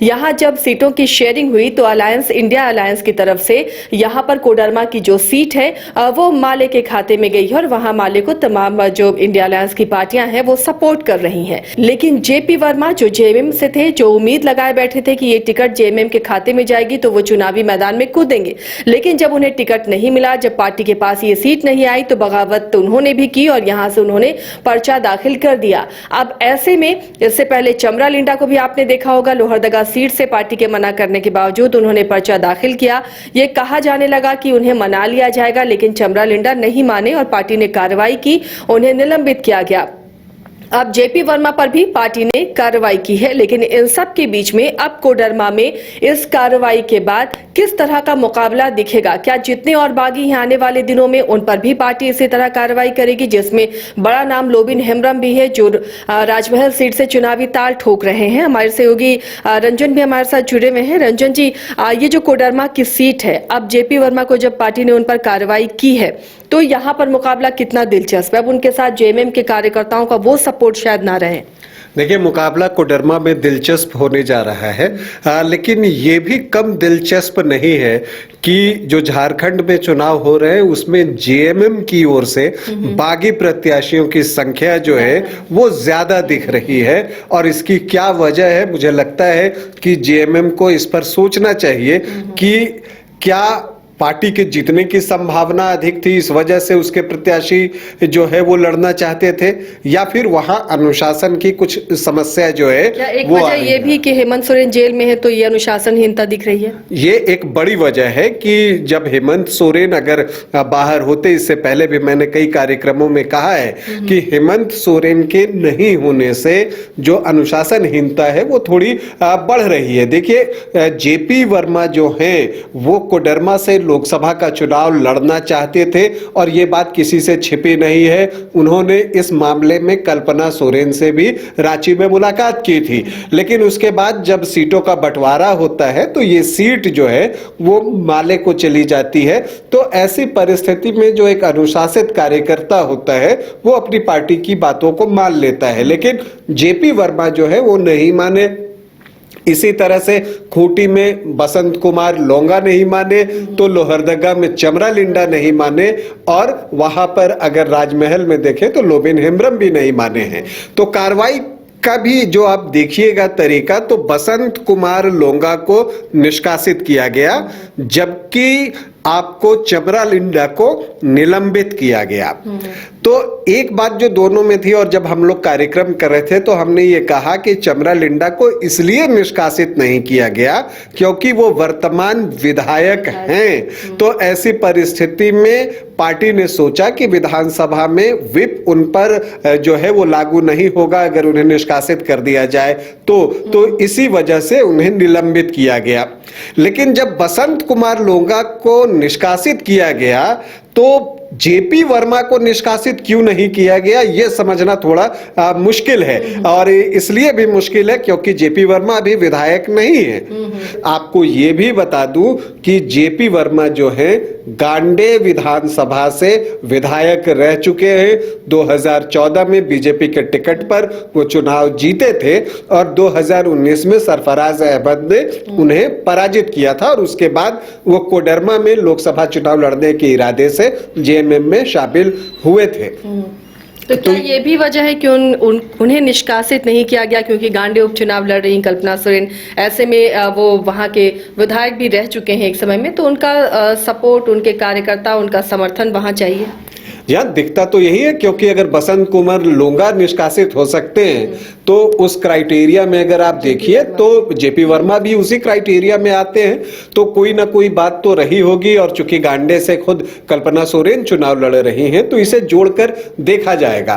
यहाँ जब सीटों की शेयरिंग हुई तो अलायंस इंडिया अलायंस की तरफ से यहाँ पर कोडरमा की जो सीट है वो माले के खाते में गई है और वहाँ माले को तमाम जो इंडिया अलायंस की पार्टियां हैं वो सपोर्ट कर रही हैं। लेकिन जेपी वर्मा जो जेएमएम से थे, जो उम्मीद लगाए बैठे थे कि ये टिकट जेएमएम के खाते में जाएगी तो वो चुनावी मैदान में कूदेंगे, लेकिन जब उन्हें टिकट नहीं मिला, जब पार्टी के पास ये सीट नहीं आई तो बगावत तो उन्होंने भी की और यहाँ से उन्होंने पर्चा दाखिल कर दिया। अब ऐसे में इससे पहले चमरा लिंडा को भी आपने देखा होगा, लोहरदगा सीट से पार्टी के मना करने के बावजूद उन्होंने पर्चा दाखिल किया। ये कहा जाने लगा कि उन्हें मना लिया जाएगा, लेकिन चमरा लिंडा नहीं माने और पार्टी ने कार्रवाई की, उन्हें निलंबित किया गया। अब जेपी वर्मा पर भी पार्टी ने कार्रवाई की है, लेकिन इन सब के बीच में अब कोडरमा में इस कार्रवाई के बाद किस तरह का मुकाबला दिखेगा? क्या जितने और बागी हैं आने वाले दिनों में उन पर भी पार्टी इसी तरह कार्रवाई करेगी, जिसमें बड़ा नाम लोबिन हेम्ब्रम भी है जो राजमहल सीट से चुनावी ताल ठोक रहे हैं। हमारे सहयोगी रंजन भी हमारे साथ जुड़े हुए हैं। रंजन जी, ये जो कोडरमा की सीट है, अब जेपी वर्मा को जब पार्टी ने उन पर कार्रवाई की है तो यहाँ पर मुकाबला कितना दिलचस्प है? अब उनके साथ जेएमएम के कार्यकर्ताओं का वो सपोर्ट शायद ना रहे। देखिए, मुकाबला कोडरमा में दिलचस्प होने जा रहा है, लेकिन ये भी कम दिलचस्प नहीं है कि जो झारखंड में चुनाव हो रहे हैं उसमें जेएमएम की ओर से बागी प्रत्याशियों की संख्या जो है वो ज्यादा दिख रही है। और इसकी क्या वजह है? मुझे लगता है कि जेएमएम को इस पर सोचना चाहिए कि क्या पार्टी के जीतने की संभावना अधिक थी, इस वजह से उसके प्रत्याशी जो है वो लड़ना चाहते थे, या फिर वहां अनुशासन की कुछ समस्या जो है एक वो वजह ये भी कि हेमंत सोरेन जेल में है तो ये अनुशासनहीनता दिख रही है। ये एक बड़ी वजह है कि जब हेमंत सोरेन अगर बाहर होते, इससे पहले भी मैंने कई कार्यक्रमों में कहा है कि हेमंत सोरेन के नहीं होने से जो अनुशासनहीनता है वो थोड़ी बढ़ रही है। देखिए, जेपी वर्मा जो है वो कोडरमा से लोकसभा का चुनाव लड़ना चाहते थे और ये बात किसी से छिपी नहीं है। उन्होंने इस मामले में कल्पना सोरेन से भी रांची में मुलाकात की थी, लेकिन उसके बाद जब सीटों का बंटवारा होता है तो ये सीट जो है वो माले को चली जाती है। तो ऐसी परिस्थिति में जो एक अनुशासित कार्यकर्ता होता है वो अपनी पार्टी की बातों को मान लेता है, लेकिन जेपी वर्मा जो है वो नहीं माने। इसी तरह से खूंटी में बसंत कुमार लोंगा नहीं माने तो लोहरदगा में चमरा लिंडा नहीं माने, और वहां पर अगर राजमहल में देखें तो लोबिन हेम्ब्रम भी नहीं माने हैं। तो कार्रवाई का भी जो आप देखिएगा तरीका, तो बसंत कुमार लोंगा को निष्कासित किया गया, जबकि आपको चमरा लिंडा को निलंबित किया गया। तो एक बात जो दोनों में थी, और जब हम लोग कार्यक्रम कर रहे थे तो हमने ये कहा कि चमरा लिंडा को इसलिए निष्कासित नहीं किया गया क्योंकि वो वर्तमान विधायक हैं। तो ऐसी परिस्थिति में पार्टी ने सोचा कि विधानसभा में व्हिप उन पर जो है वो लागू नहीं होगा अगर उन्हें निष्कासित कर दिया जाए, तो इसी वजह से उन्हें निलंबित किया गया। लेकिन जब बसंत कुमार लोंगा को निष्कासित किया गया तो जेपी वर्मा को निष्कासित क्यों नहीं किया गया, यह समझना थोड़ा मुश्किल है। और इसलिए भी मुश्किल है क्योंकि जेपी वर्मा अभी विधायक नहीं है। आपको यह भी बता दूं कि जेपी वर्मा जो है गांडे विधानसभा से विधायक रह चुके हैं। 2014 में बीजेपी के टिकट पर वो चुनाव जीते थे और 2019 में सरफराज अहमद ने उन्हें पराजित किया था, और उसके बाद वो कोडरमा में लोकसभा चुनाव लड़ने के इरादे से जेएमएम में शामिल हुए थे। तो क्या ये भी वजह है कि उन्हें निष्कासित नहीं किया गया क्योंकि गांडे उपचुनाव लड़ रही कल्पना सोरेन, ऐसे में वो वहां के विधायक भी रह चुके हैं एक समय में, तो उनका सपोर्ट, उनके कार्यकर्ता, उनका समर्थन वहां चाहिए? यहाँ दिखता तो यही है, क्योंकि अगर बसंत कुमार लोंगा निष्कासित हो सकते हैं तो उस क्राइटेरिया में अगर आप देखिए तो जेपी वर्मा भी उसी क्राइटेरिया में आते हैं, तो कोई ना कोई बात तो रही होगी। और चूंकि गांडे से खुद कल्पना सोरेन चुनाव लड़ रही हैं तो इसे जोड़कर देखा जाएगा।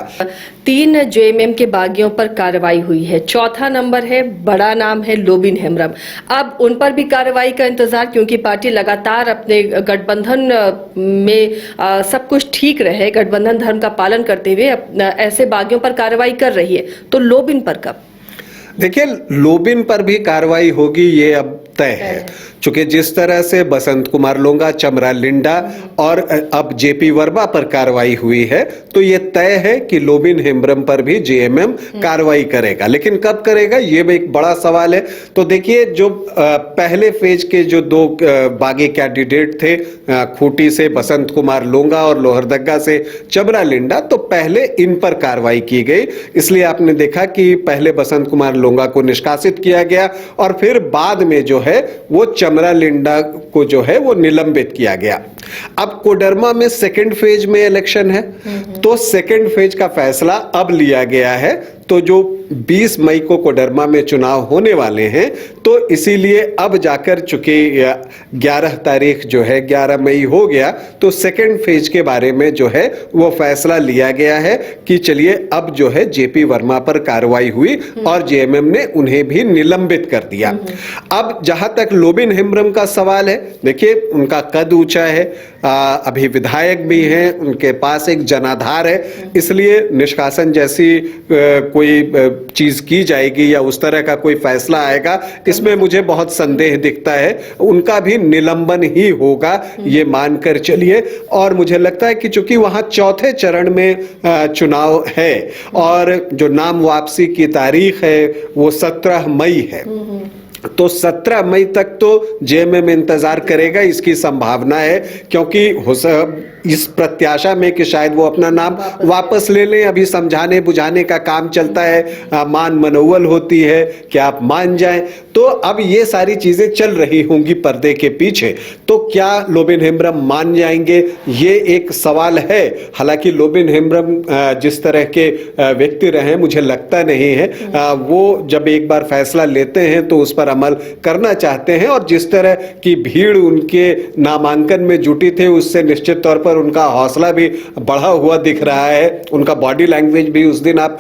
3 जेएमएम के बागियों पर कार्रवाई हुई है, चौथा नंबर है, बड़ा नाम है लोबिन हेम्ब्रम। अब उन पर भी कार्रवाई का इंतजार, क्योंकि पार्टी लगातार अपने गठबंधन में सब कुछ ठीक रहे, गठबंधन धर्म का पालन करते हुए ऐसे बागियों पर कार्रवाई कर रही है, तो लोबिन पर कब? देखिए, लोबिन पर भी कार्रवाई होगी ये अब तय है। चूंकि जिस तरह से बसंत कुमार लोंगा, चमरा लिंडा और अब जेपी वर्मा पर कार्रवाई हुई है, तो ये तय है कि लोबिन हेम्ब्रम पर भी जेएमएम कार्रवाई करेगा। लेकिन कब करेगा, ये भी एक बड़ा सवाल है। तो देखिए, जो पहले फेज के जो दो बागी कैंडिडेट थे, खूंटी से बसंत कुमार लोंगा और लोहरदगा से चमरा लिंडा, तो पहले इन पर कार्रवाई की गई। इसलिए आपने देखा कि पहले बसंत कुमार लोंगा को निष्कासित किया गया और फिर बाद में जो है वो चमरा लिंडा को जो है वो निलंबित किया गया। अब कोडरमा में सेकंड फेज में इलेक्शन है, तो सेकंड फेज का फैसला अब लिया गया है। तो जो 20 मई को कोडरमा में चुनाव होने वाले हैं, तो इसीलिए अब जाकर चूंकि 11 तारीख जो है 11 मई हो गया, तो सेकंड फेज के बारे में जो है वो फैसला लिया गया है कि चलिए अब जो है जेपी वर्मा पर कार्रवाई हुई और जेएमएम ने उन्हें भी निलंबित कर दिया। अब जहां तक लोबिन हेम्ब्रम का सवाल है, देखिए उनका कद ऊंचा है, अभी विधायक भी हैं, उनके पास एक जनाधार है, इसलिए निष्कासन जैसी कोई चीज की जाएगी या उस तरह का कोई फैसला आएगा, इसमें मुझे बहुत संदेह दिखता है। उनका भी निलंबन ही होगा, ये मानकर चलिए। और मुझे लगता है कि चूंकि वहां चौथे चरण में चुनाव है और जो नाम वापसी की तारीख है वो 17 मई है, तो 17 मई तक तो जेएमएम इंतजार करेगा, इसकी संभावना है, क्योंकि इस प्रत्याशा में कि शायद वो अपना नाम वापस ले लें। अभी समझाने बुझाने का काम चलता है, मान मनोवल होती है कि आप मान जाएं, तो अब ये सारी चीजें चल रही होंगी पर्दे के पीछे। तो क्या लोबिन हेम्ब्रम मान जाएंगे, ये एक सवाल है। हालांकि लोबिन हेम्ब्रम जिस तरह के व्यक्ति रहे, मुझे लगता नहीं है वो जब एक बार फैसला लेते हैं तो उस पर अमल करना चाहते हैं। और जिस तरह की भीड़ उनके नामांकन में जुटी थी, उससे निश्चित तौर पर उनका हौसला भी बढ़ा हुआ दिख रहा है। उनका बॉडी लैंग्वेज भी उस दिन आप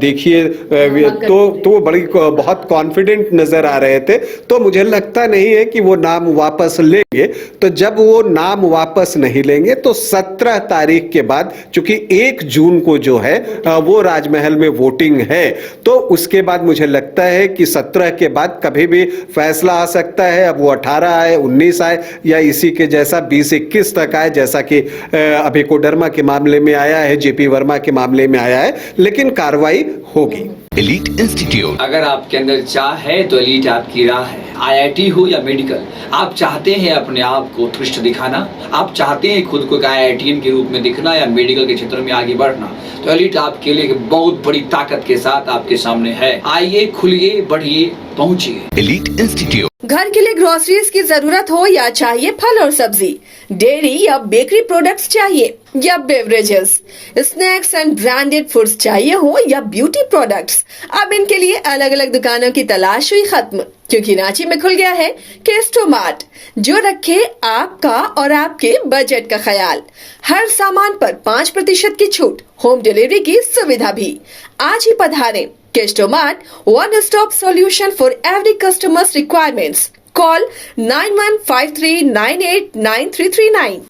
देखिए तो बड़ी बहुत कॉन्फिडेंट नजर आ रहे थे। तो मुझे लगता नहीं है कि वो नाम वापस लेंगे। तो जब वो नाम वापस नहीं लेंगे तो 17 तारीख के बाद, चूंकि 1 जून को जो है वो राजमहल में वोटिंग है, तो उसके बाद मुझे लगता है कि 17 के बाद कभी भी फैसला आ सकता है। अब वो 18 आए, 19 आए या इसी के जैसा 20-21 तक आए, जैसा कि अभी कोडरमा के मामले में आया है, जेपी वर्मा के मामले में आया है, लेकिन कार्रवाई होगी। एलीट इंस्टीट्यूट, अगर आपके अंदर चाह है तो एलीट आपकी राह है। आईआईटी हो या मेडिकल, आप चाहते हैं अपने आप को उत्कृष्ट दिखाना, आप चाहते हैं खुद को एक आईआईटीएन के रूप में दिखना या मेडिकल के क्षेत्र में आगे बढ़ना, तो एलीट आपके लिए बहुत बड़ी ताकत के साथ आपके सामने है। आइए, खुलिए, बढ़िए, पहुंचिए। Elite institute. घर के लिए ग्रोसरीज की जरूरत हो या चाहिए फल और सब्जी, डेयरी या बेकरी प्रोडक्ट्स चाहिए या beverages, snacks and branded foods चाहिए हो या ब्यूटी प्रोडक्ट्स, अब इनके लिए अलग अलग दुकानों की तलाश हुई खत्म, क्योंकि रांची में खुल गया है केस्टो मार्ट, जो रखे आपका और आपके बजट का ख्याल। हर सामान पर 5% की छूट, होम डिलीवरी की सुविधा भी। आज ही पधारें। Kesto mart, one stop solution for every customer's requirements. Call 9153989339.